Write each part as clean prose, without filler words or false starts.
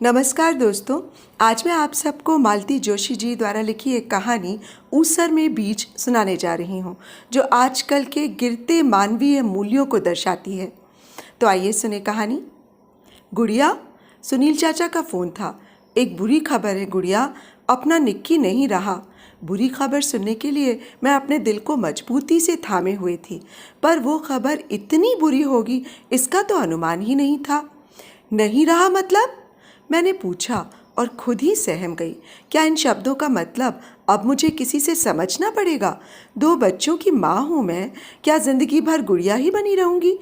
नमस्कार दोस्तों। आज मैं आप सबको मालती जोशी जी द्वारा लिखी एक कहानी ऊसर में बीज सुनाने जा रही हूँ, जो आजकल के गिरते मानवीय मूल्यों को दर्शाती है। तो आइए सुने कहानी। गुड़िया, सुनील चाचा का फ़ोन था। एक बुरी खबर है गुड़िया, अपना निक्की नहीं रहा। बुरी खबर सुनने के लिए मैं अपने दिल को मजबूती से थामे हुए थी, पर वो खबर इतनी बुरी होगी इसका तो अनुमान ही नहीं था। नहीं रहा मतलब? मैंने पूछा और खुद ही सहम गई। क्या इन शब्दों का मतलब अब मुझे किसी से समझना पड़ेगा? 2 बच्चों की माँ हूँ मैं, क्या ज़िंदगी भर गुड़िया ही बनी रहूँगी?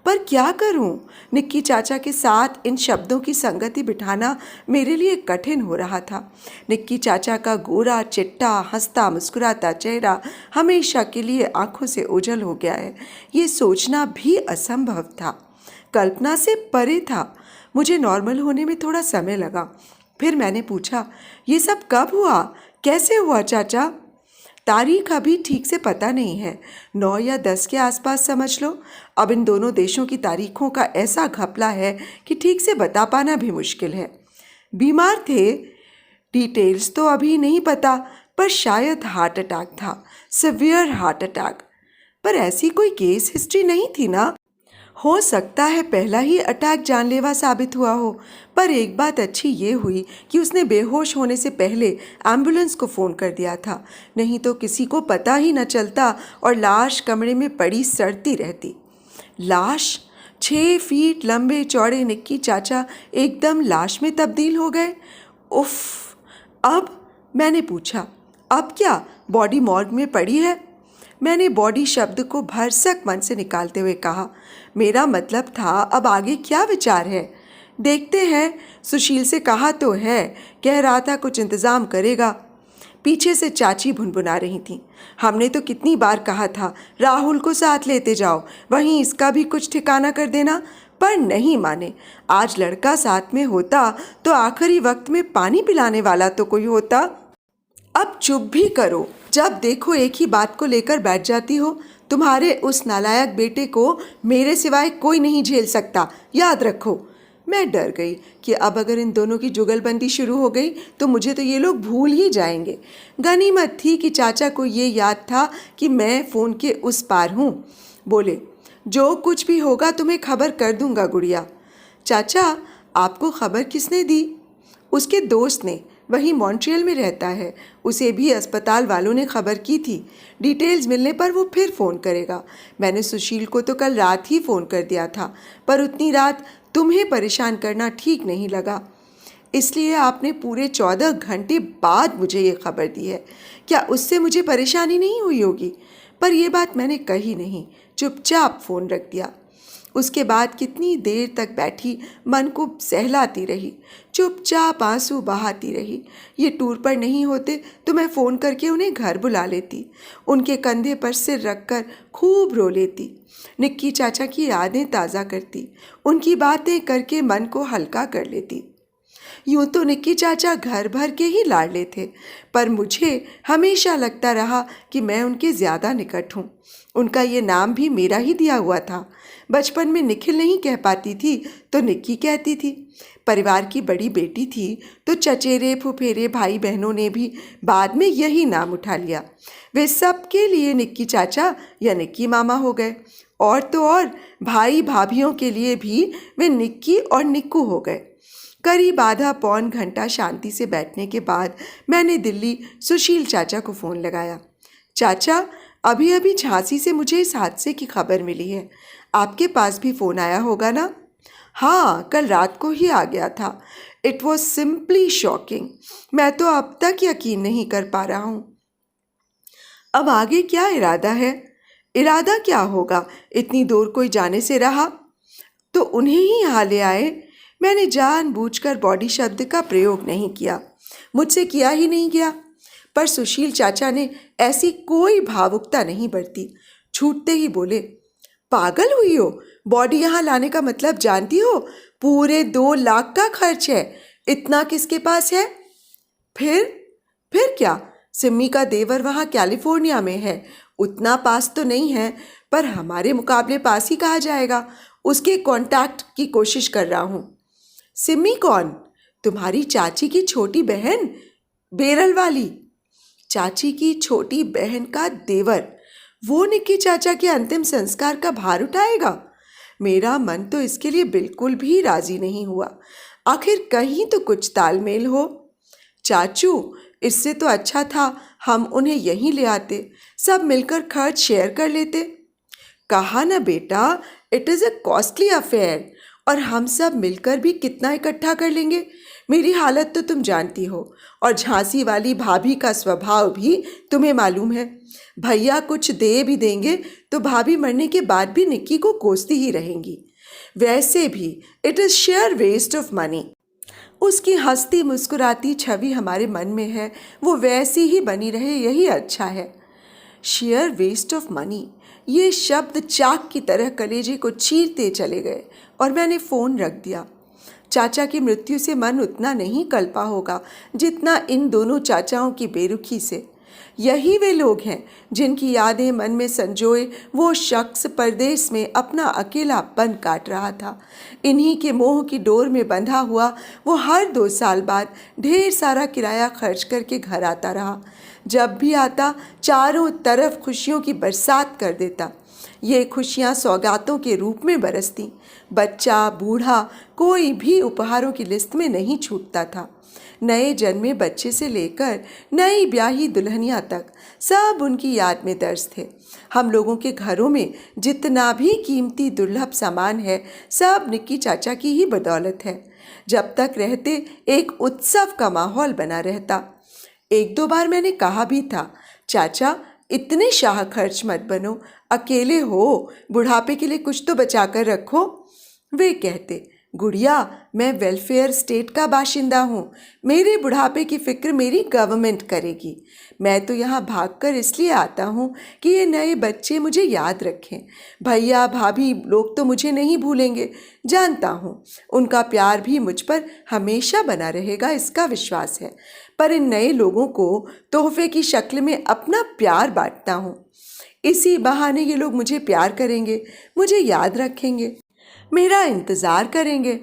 पर क्या करूँ? निक्की चाचा के साथ इन शब्दों की संगति बिठाना मेरे लिए कठिन हो रहा था। निक्की चाचा का गोरा चिट्टा हंसता मुस्कुराता चेहरा हमेशा के लिए आंखों से ओझल हो गया है। ये सोचना भी असंभव था, कल्पना से परे था। मुझे नॉर्मल होने में थोड़ा समय लगा। फिर मैंने पूछा, ये सब कब हुआ, कैसे हुआ चाचा? तारीख अभी ठीक से पता नहीं है, 9 या 10 के आसपास समझ लो। अब इन दोनों देशों की तारीखों का ऐसा घपला है कि ठीक से बता पाना भी मुश्किल है। बीमार थे, डिटेल्स तो अभी नहीं पता, पर शायद हार्ट अटैक था, सिवियर हार्ट अटैक। पर ऐसी कोई केस हिस्ट्री नहीं थी ना? हो सकता है पहला ही अटैक जानलेवा साबित हुआ हो। पर एक बात अच्छी ये हुई कि उसने बेहोश होने से पहले एम्बुलेंस को फ़ोन कर दिया था, नहीं तो किसी को पता ही न चलता और लाश कमरे में पड़ी सड़ती रहती। लाश? 6 फीट लंबे चौड़े निक्की चाचा एकदम लाश में तब्दील हो गए। उफ! अब? मैंने पूछा। अब क्या, बॉडी मॉर्ग में पड़ी है? मैंने बॉडी शब्द को भरसक मन से निकालते हुए कहा। मेरा मतलब था, अब आगे क्या विचार है? देखते हैं, सुशील से कहा तो है, कह रहा था कुछ इंतज़ाम करेगा। पीछे से चाची भुनभुना रही थी। हमने तो कितनी बार कहा था राहुल को साथ लेते जाओ, वहीं इसका भी कुछ ठिकाना कर देना, पर नहीं माने। आज लड़का साथ में होता तो आखिरी वक्त में पानी पिलाने वाला तो कोई होता। अब चुप भी करो, जब देखो एक ही बात को लेकर बैठ जाती हो। तुम्हारे उस नालायक बेटे को मेरे सिवाय कोई नहीं झेल सकता, याद रखो। मैं डर गई कि अब अगर इन दोनों की जुगलबंदी शुरू हो गई तो मुझे तो ये लोग भूल ही जाएंगे। गनीमत थी कि चाचा को ये याद था कि मैं फ़ोन के उस पार हूँ। बोले, जो कुछ भी होगा तुम्हें खबर कर दूंगा गुड़िया। चाचा, आपको खबर किसने दी? उसके दोस्त ने, वही मॉन्ट्रियल में रहता है। उसे भी अस्पताल वालों ने खबर की थी। डिटेल्स मिलने पर वो फिर फ़ोन करेगा। मैंने सुशील को तो कल रात ही फ़ोन कर दिया था, पर उतनी रात तुम्हें परेशान करना ठीक नहीं लगा, इसलिए आपने पूरे 14 घंटे बाद मुझे ये खबर दी है। क्या उससे मुझे परेशानी नहीं हुई होगी? पर यह बात मैंने कही नहीं, चुपचाप फ़ोन रख दिया। उसके बाद कितनी देर तक बैठी मन को सहलाती रही, चुपचाप आंसू बहाती रही। ये टूर पर नहीं होते तो मैं फ़ोन करके उन्हें घर बुला लेती, उनके कंधे पर सिर रखकर खूब रो लेती, निक्की चाचा की यादें ताज़ा करती, उनकी बातें करके मन को हल्का कर लेती। यूं तो निक्की चाचा घर भर के ही लाडले थे, पर मुझे हमेशा लगता रहा कि मैं उनके ज़्यादा निकट हूँ। उनका ये नाम भी मेरा ही दिया हुआ था। बचपन में निखिल नहीं कह पाती थी तो निक्की कहती थी। परिवार की बड़ी बेटी थी तो चचेरे फुफेरे भाई बहनों ने भी बाद में यही नाम उठा लिया। वे सबके लिए निक्की चाचा या निक्की मामा हो गए, और तो और भाई भाभियों के लिए भी वे निक्की और निक्कू हो गए। करीब आधा पौन घंटा शांति से बैठने के बाद मैंने दिल्ली सुशील चाचा को फ़ोन लगाया। चाचा, अभी अभी झांसी से मुझे इस हादसे की खबर मिली है, आपके पास भी फ़ोन आया होगा ना? हाँ, कल रात को ही आ गया था। It was simply shocking. मैं तो अब तक यकीन नहीं कर पा रहा हूँ। अब आगे क्या इरादा है? इरादा क्या होगा, इतनी दूर कोई जाने से रहा तो उन्हें ही यहाँ ले आए। मैंने जानबूझकर बॉडी शब्द का प्रयोग नहीं किया, मुझसे किया ही नहीं गया। पर सुशील चाचा ने ऐसी कोई भावुकता नहीं बरती, छूटते ही बोले, पागल हुई हो? बॉडी यहाँ लाने का मतलब जानती हो? पूरे 2 लाख का खर्च है। इतना किसके पास है? फिर क्या, सिम्मी का देवर वहाँ कैलिफोर्निया में है। उतना पास तो नहीं है, पर हमारे मुकाबले पास ही कहा जाएगा। उसके कांटेक्ट की कोशिश कर रहा हूँ। सिम्मी कौन? तुम्हारी चाची की छोटी बहन, बेरल वाली। चाची की छोटी बहन का देवर, वो निक्की चाचा के अंतिम संस्कार का भार उठाएगा। मेरा मन तो इसके लिए बिल्कुल भी राजी नहीं हुआ। आखिर कहीं तो कुछ तालमेल हो। चाचू, इससे तो अच्छा था हम उन्हें यहीं ले आते, सब मिलकर खर्च शेयर कर लेते। कहा ना बेटा, it is a costly affair, और हम सब मिलकर भी कितना इकट्ठा कर लेंगे। मेरी हालत तो तुम जानती हो, और झांसी वाली भाभी का स्वभाव भी तुम्हें मालूम है। भैया कुछ दे भी देंगे तो भाभी मरने के बाद भी निक्की को कोसती ही रहेंगी। वैसे भी it is sheer waste of money. उसकी हंसती मुस्कुराती छवि हमारे मन में है, वो वैसी ही बनी रहे, यही अच्छा है। शेयर वेस्ट ऑफ मनी, ये शब्द चाक की तरह कलेजे को चीरते चले गए और मैंने फ़ोन रख दिया। चाचा की मृत्यु से मन उतना नहीं कल्पा होगा जितना इन दोनों चाचाओं की बेरुखी से। यही वे लोग हैं जिनकी यादें मन में संजोए वो शख्स परदेश में अपना अकेलापन काट रहा था। इन्हीं के मोह की डोर में बंधा हुआ वो हर 2 साल बाद ढेर सारा किराया खर्च करके घर आता रहा। जब भी आता चारों तरफ खुशियों की बरसात कर देता। ये खुशियाँ सौगातों के रूप में बरसती। बच्चा बूढ़ा कोई भी उपहारों की लिस्ट में नहीं छूटता था। नए जन्मे बच्चे से लेकर नई ब्याही दुल्हनिया तक सब उनकी याद में दर्ज थे। हम लोगों के घरों में जितना भी कीमती दुर्लभ सामान है, सब निक्की चाचा की ही बदौलत है। जब तक रहते एक उत्सव का माहौल बना रहता। 1-2 बार मैंने कहा भी था, चाचा इतने शाह खर्च मत बनो, अकेले हो, बुढ़ापे के लिए कुछ तो बचा कर रखो। वे कहते, गुड़िया, मैं वेलफेयर स्टेट का बाशिंदा हूँ, मेरे बुढ़ापे की फिक्र मेरी गवर्नमेंट करेगी। मैं तो यहाँ भागकर इसलिए आता हूँ कि ये नए बच्चे मुझे याद रखें। भैया भाभी लोग तो मुझे नहीं भूलेंगे, जानता हूँ। उनका प्यार भी मुझ पर हमेशा बना रहेगा, इसका विश्वास है। पर इन नए लोगों को तोहफे की शक्ल में अपना प्यार बांटता हूँ। इसी बहाने ये लोग मुझे प्यार करेंगे, मुझे याद रखेंगे, मेरा इंतज़ार करेंगे।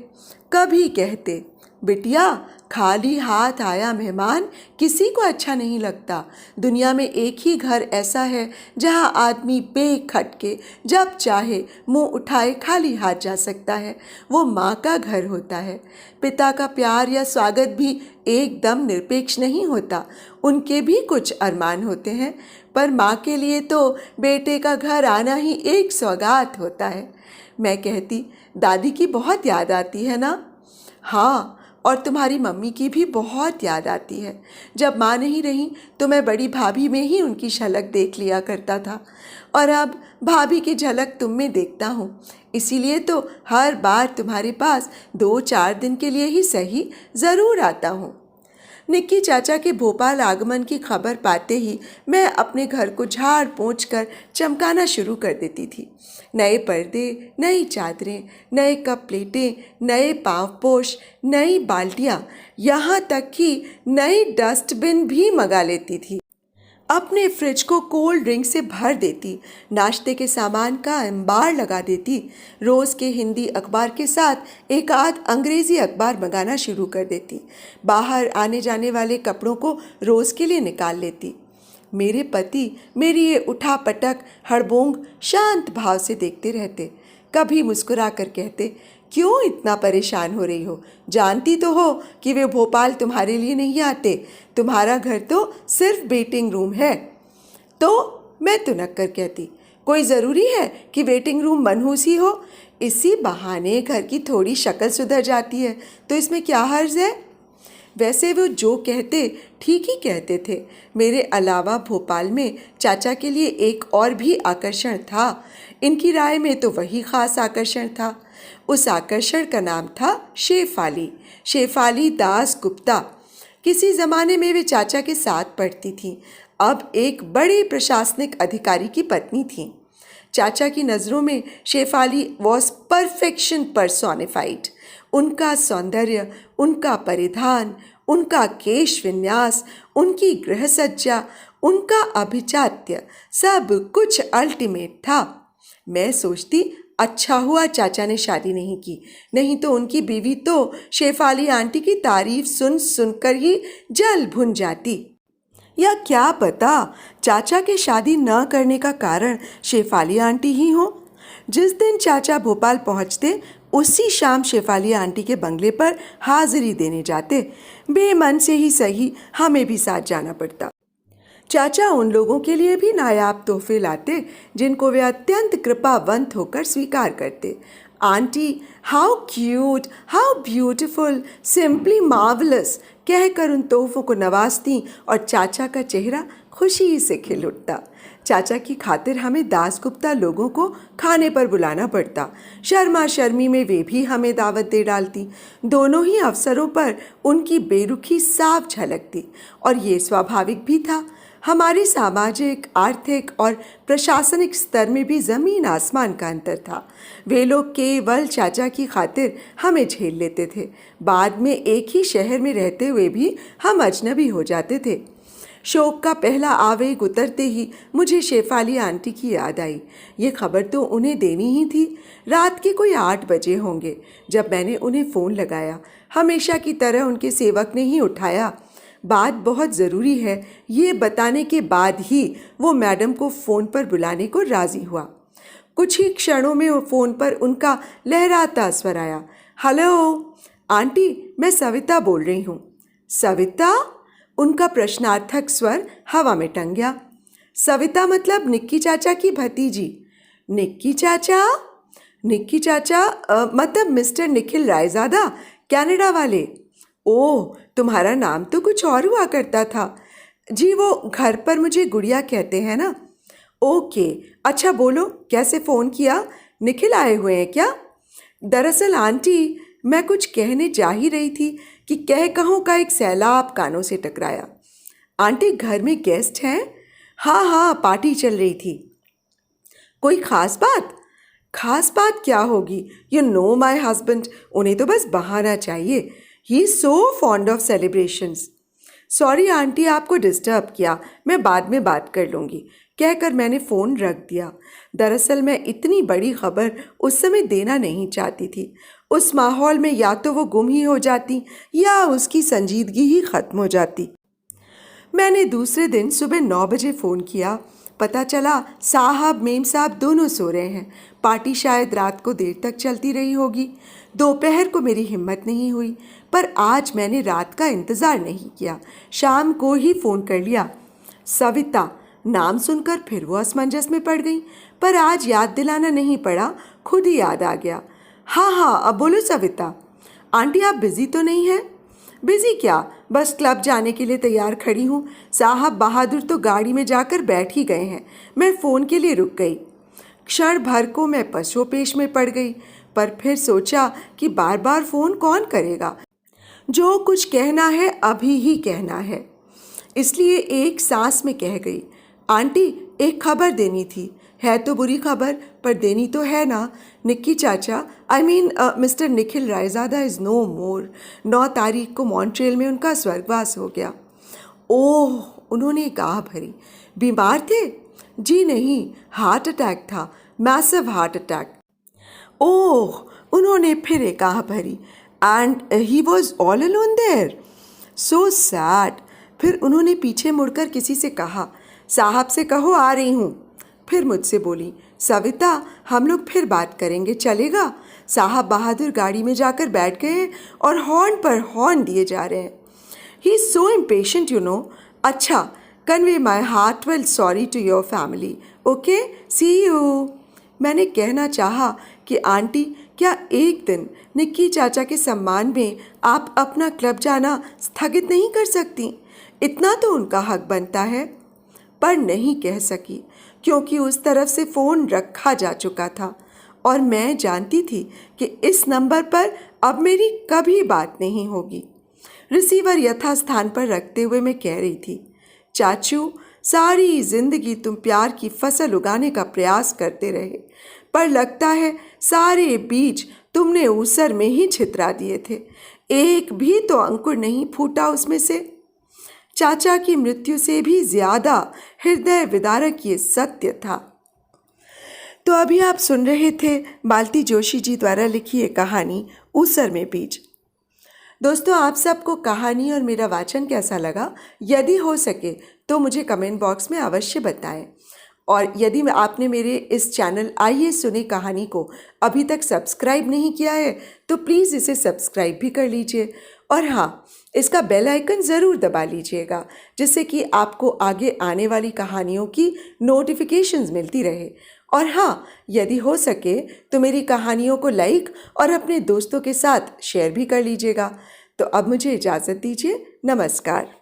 कभी कहते, बिटिया खाली हाथ आया मेहमान किसी को अच्छा नहीं लगता। दुनिया में एक ही घर ऐसा है जहाँ आदमी बेखटके जब चाहे मुंह उठाए खाली हाथ जा सकता है, वो माँ का घर होता है। पिता का प्यार या स्वागत भी एकदम निरपेक्ष नहीं होता, उनके भी कुछ अरमान होते हैं, पर माँ के लिए तो बेटे का घर आना ही एक सौगात होता है। मैं कहती, दादी की बहुत याद आती है ना? हाँ, और तुम्हारी मम्मी की भी बहुत याद आती है। जब माँ नहीं रही तो मैं बड़ी भाभी में ही उनकी झलक देख लिया करता था, और अब भाभी की झलक तुम में देखता हूँ। इसीलिए तो हर बार तुम्हारे पास 2-4 दिन के लिए ही सही ज़रूर आता हूँ। निक्की चाचा के भोपाल आगमन की खबर पाते ही मैं अपने घर को झाड़ पोंछ कर चमकाना शुरू कर देती थी। नए पर्दे, नई चादरें, नए कप प्लेटें, नए पावपोश, नई बाल्टियाँ, यहाँ तक कि नई डस्टबिन भी मंगा लेती थी। अपने फ्रिज को कोल्ड ड्रिंक से भर देती, नाश्ते के सामान का अंबार लगा देती, रोज़ के हिंदी अखबार के साथ एक आध अंग्रेज़ी अखबार मंगाना शुरू कर देती, बाहर आने जाने वाले कपड़ों को रोज़ के लिए निकाल लेती। मेरे पति मेरी ये उठा पटक हड़बोंग शांत भाव से देखते रहते। कभी मुस्कुरा कर कहते, क्यों इतना परेशान हो रही हो? जानती तो हो कि वे भोपाल तुम्हारे लिए नहीं आते, तुम्हारा घर तो सिर्फ वेटिंग रूम है। तो मैं तुनक कर कहती, कोई ज़रूरी है कि वेटिंग रूम मनहूस ही हो? इसी बहाने घर की थोड़ी शक्ल सुधर जाती है, तो इसमें क्या हर्ज है? वैसे वो जो कहते ठीक ही कहते थे। मेरे अलावा भोपाल में चाचा के लिए एक और भी आकर्षण था। इनकी राय में तो वही ख़ास आकर्षण था। उस आकर्षण का नाम था शेफाली, शेफाली दास गुप्ता। किसी ज़माने में वे चाचा के साथ पढ़ती थी, अब एक बड़े प्रशासनिक अधिकारी की पत्नी थी। चाचा की नज़रों में शेफाली वॉज परफेक्शन पर्सोनिफाइड। उनका सौंदर्य, उनका परिधान, उनका केश विन्यास, उनकी गृहसज्जा, उनका अभिजात्य, सब कुछ अल्टीमेट था। मैं सोचती अच्छा हुआ चाचा ने शादी नहीं की, नहीं तो उनकी बीवी तो शेफाली आंटी की तारीफ सुन सुनकर ही जल भुन जाती। या क्या पता चाचा के शादी न करने का कारण शेफाली आंटी ही हो। जिस दिन चाचा भोपाल पहुंचते उसी शाम शेफाली आंटी के बंगले पर हाजिरी देने जाते। बेमन से ही सही, हमें भी साथ जाना पड़ता। चाचा उन लोगों के लिए भी नायाब तोहफे लाते जिनको वे अत्यंत कृपावंत होकर स्वीकार करते। Aunty how cute, how beautiful, simply marvellous कहकर उन तोहफों को नवाजती और चाचा का चेहरा खुशी से खिल उठता। चाचा की खातिर हमें दासगुप्ता लोगों को खाने पर बुलाना पड़ता। शर्मा शर्मी में वे भी हमें दावत दे डालती। दोनों ही अवसरों पर उनकी बेरुखी साफ झलकती और ये स्वाभाविक भी था। हमारे सामाजिक, आर्थिक और प्रशासनिक स्तर में भी ज़मीन आसमान का अंतर था। वे लोग केवल चाचा की खातिर हमें झेल लेते थे। बाद में एक ही शहर में रहते हुए भी हम अजनबी हो जाते थे। शोक का पहला आवेग उतरते ही मुझे शेफाली आंटी की याद आई। ये खबर तो उन्हें देनी ही थी। रात के कोई 8 बजे होंगे जब मैंने उन्हें फ़ोन लगाया। हमेशा की तरह उनके सेवक ने ही उठाया। बात बहुत ज़रूरी है ये बताने के बाद ही वो मैडम को फ़ोन पर बुलाने को राज़ी हुआ। कुछ ही क्षणों में वो फ़ोन पर उनका लहराता स्वर आया। हेलो आंटी, मैं सविता बोल रही हूँ। सविता? उनका प्रश्नार्थक स्वर हवा में टंग गया। सविता मतलब निक्की चाचा की भतीजी। निक्की चाचा? निक्की चाचा मतलब मिस्टर निखिल रायज़ादा, कनाडा वाले। ओह, तुम्हारा नाम तो कुछ और हुआ करता था। जी, वो घर पर मुझे गुड़िया कहते हैं ना। ओके, अच्छा बोलो, कैसे फ़ोन किया? निखिल आए हुए हैं क्या? दरअसल आंटी, मैं कुछ कहने जा ही रही थी कि कह कहों का एक सैलाब कानों से टकराया। आंटी, घर में गेस्ट हैं? हाँ हाँ, पार्टी चल रही थी। कोई ख़ास बात? खास बात क्या होगी? यू नो माई हस्बैंड, उन्हें तो बस बहाना चाहिए। ही is so fond of celebrations. Sorry aunty, आपको डिस्टर्ब किया, मैं बाद में बात कर लूँगी कहकर मैंने फ़ोन रख दिया। दरअसल मैं इतनी बड़ी खबर उस समय देना नहीं चाहती थी। उस माहौल में या तो वो गुम ही हो जाती या उसकी संजीदगी ही ख़त्म हो जाती। मैंने दूसरे दिन सुबह 9 बजे फ़ोन किया। पता चला साहब मेम साहब दोनों सो रहे हैं। पार्टी शायद रात को देर तक चलती रही होगी। दोपहर को मेरी हिम्मत नहीं हुई, पर आज मैंने रात का इंतज़ार नहीं किया। शाम को ही फ़ोन कर लिया। सविता नाम सुनकर फिर वो असमंजस में पड़ गई, पर आज याद दिलाना नहीं पड़ा, खुद ही याद आ गया। हाँ हाँ, अब बोलो सविता। आंटी, आप बिज़ी तो नहीं हैं? बिज़ी क्या, बस क्लब जाने के लिए तैयार खड़ी हूँ। साहब बहादुर तो गाड़ी में जाकर बैठ ही गए हैं। मैं फ़ोन के लिए रुक गई। क्षण भर को मैं पशोपेश में पड़ गई, पर फिर सोचा कि बार बार फ़ोन कौन करेगा। जो कुछ कहना है अभी ही कहना है, इसलिए एक सांस में कह गई। आंटी, एक खबर देनी थी। है तो बुरी खबर, पर देनी तो है ना। निक्की चाचा, I mean mister Nikhil Raizada is no more. 9 तारीख को मॉन्ट्रियल में उनका स्वर्गवास हो गया। ओह, उन्होंने गाह भरी। बीमार थे? जी नहीं, हार्ट अटैक था, मैसिव हार्ट अटैक। ओह, उन्होंने फिर एक आह भरी। And he was all alone there, so sad. फिर उन्होंने पीछे मुड़कर किसी से कहा, साहब से कहो आ रही हूँ। फिर मुझसे बोली, सविता हम लोग फिर बात करेंगे, चलेगा? साहब बहादुर गाड़ी में जाकर बैठ गए हैं और हॉर्न पर हॉर्न दिए जा रहे हैं। He is so impatient you know. अच्छा, convey my heartfelt sorry to your family. Okay, see you. मैंने कहना चाहा कि आंटी, क्या एक दिन निक्की चाचा के सम्मान में आप अपना क्लब जाना स्थगित नहीं कर सकती? इतना तो उनका हक बनता है। पर नहीं कह सकी, क्योंकि उस तरफ से फ़ोन रखा जा चुका था और मैं जानती थी कि इस नंबर पर अब मेरी कभी बात नहीं होगी। रिसीवर यथास्थान पर रखते हुए मैं कह रही थी, चाचू, सारी जिंदगी तुम प्यार की फसल उगाने का प्रयास करते रहे, पर लगता है सारे बीज तुमने ऊसर में ही छितरा दिए थे। एक भी तो अंकुर नहीं फूटा उसमें से। चाचा की मृत्यु से भी ज्यादा हृदय विदारक ये सत्य था। तो अभी आप सुन रहे थे मालती जोशी जी द्वारा लिखी एक कहानी ऊसर में बीज। दोस्तों, आप सबको कहानी और मेरा वाचन कैसा लगा? यदि हो सके तो मुझे कमेंट बॉक्स में अवश्य बताएं। और यदि आपने मेरे इस चैनल आइए सुने कहानी को अभी तक सब्सक्राइब नहीं किया है तो प्लीज़ इसे सब्सक्राइब भी कर लीजिए। और हाँ, इसका बेल आइकन ज़रूर दबा लीजिएगा, जिससे कि आपको आगे आने वाली कहानियों की नोटिफिकेशंस मिलती रहे। और हाँ, यदि हो सके तो मेरी कहानियों को लाइक और अपने दोस्तों के साथ शेयर भी कर लीजिएगा। तो अब मुझे इजाज़त दीजिए। नमस्कार।